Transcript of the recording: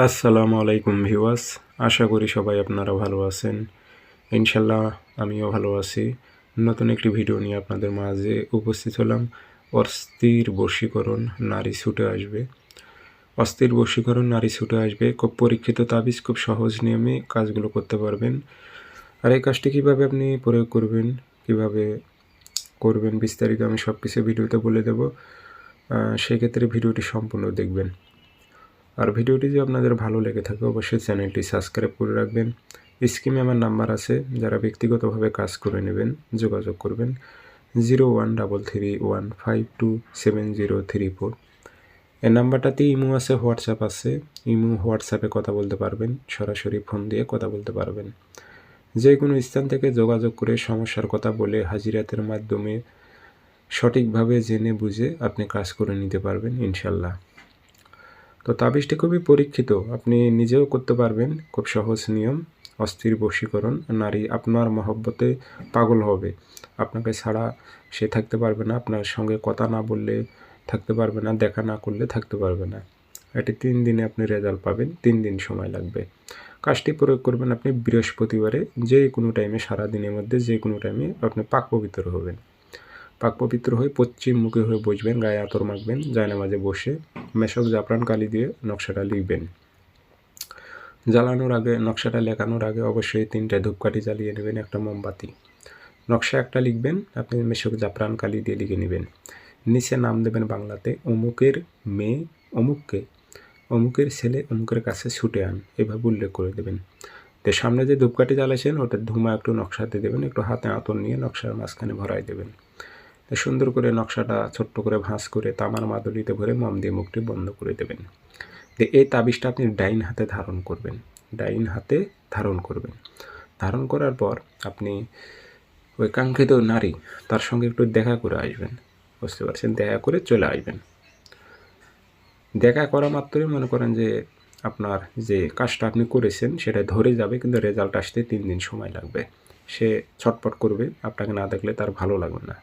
আসসালামু আলাইকুম ভিউয়ার্স, আশা করি সবাই আপনারা ভালো আছেন। ইনশাল্লাহ আমিও ভালো আছি। নতুন একটি ভিডিও নিয়ে আপনাদের মাঝে উপস্থিত হলাম। অস্থির বশীকরণ, নারী ছুটে আসবে। অস্থির বশীকরণ, নারী ছুটে আসবে। খুব পরীক্ষিত তাবিজ, খুব সহজ নিয়মে কাজগুলো করতে পারবেন। আর এই কাজটি কীভাবে আপনি প্রয়োগ করবেন, কীভাবে করবেন, বিস্তারিত আমি সব কিছু ভিডিওতে বলে দেব। সেক্ষেত্রে ভিডিওটি সম্পূর্ণ দেখবেন। আর ভিডিওটি যদি আপনাদের ভালো লেগে থাকে অবশ্যই চ্যানেলটি সাবস্ক্রাইব করে রাখবেন। স্ক্রিনে আমার নাম্বার আছে, যারা ব্যক্তিগতভাবে কাজ করে নেবেন যোগাযোগ করবেন 0133152703 এই নাম্বারটাতে ইমো আছে, হোয়াটসঅ্যাপ আছে। ইমো হোয়াটসঅ্যাপে কথা বলতে পারবেন, সরাসরি ফোন দিয়ে কথা বলতে পারবেন। যে কোনো স্থান থেকে যোগাযোগ করে সমস্যার কথা বলে হাজিরাতের মাধ্যমে সঠিকভাবে জেনে বুঝে আপনি কাজ করে নিতে পারবেন ইনশাল্লাহ। তো তাবিজটি খুবই পরীক্ষিত, আপনি নিজেও করতে পারবেন। খুব সহজ নিয়ম। অস্থির বশীকরণ, নারী আপনার মহব্বতে পাগল হবে, আপনাকে ছাড়া সে থাকতে পারবে না, আপনার সঙ্গে কথা না বললে থাকতে পারবে না, দেখা না করলে থাকতে পারবে না। এটি 3 দিনে আপনি রেজাল্ট পাবেন, 3 দিন সময় লাগবে। কাজটি প্রয়োগ করবেন আপনি বৃহস্পতিবারে, যে কোনো টাইমে, সারাদিনের মধ্যে যে কোনো টাইমে আপনি পাক পবিত্র হবেন। পাক পবিত্র হয়ে পশ্চিমমুখী হয়ে বসবেন, গায়ে আতর মাখবেন, জায়নামাজে বসে মেশক জাফরান কালি দিয়ে নকশাটা লিখবেন। জ্বালানোর আগে, নকশাটা লেখানোর আগে অবশ্যই 3টে ধূপকাঠি জ্বালিয়ে নেবেন, একটা মোমবাতি। নকশা একটা লিখবেন, আপনি মেশক জাফরান কালি দিয়ে লিখে নেবেন। নিচে নাম দেবেন বাংলাতে, অমুকের মেয়ে অমুককে, অমুকের ছেলে অমুকের কাছে ছুটে আন, এভাবে উল্লেখ করে দেবেন। তো সামনে যে ধূপকাঠি জ্বালাইছেন ওটার ধুমা একটু নকশাতে দেবেন, একটু হাতে আতর নিয়ে নকশার মাঝখানে ভরাই দেবেন। সুন্দর করে নকশাটা ছোট্ট করে ভাঁজ করে তামার মাদুলিতে ভরে মোম দিয়ে মুখটি বন্ধ করে দেবেন। এই তাবিজটা আপনি ডাইন হাতে ধারণ করবেন, ডাইন হাতে ধারণ করবেন। ধারণ করার পর আপনি ওই কাঙ্ক্ষিত নারী, তার সঙ্গে একটু দেখা করে আসবেন, বুঝতে পারছেন? দেখা করে চলে আসবেন। দেখা করা মাত্রই মনে করেন যে আপনার যে কাজটা আপনি করেছেন সেটা ধরে যাবে, কিন্তু রেজাল্ট আসতে 3 দিন সময় লাগবে। সে ছটপট করবে, আপনাকে না দেখলে তার ভালো লাগবে না।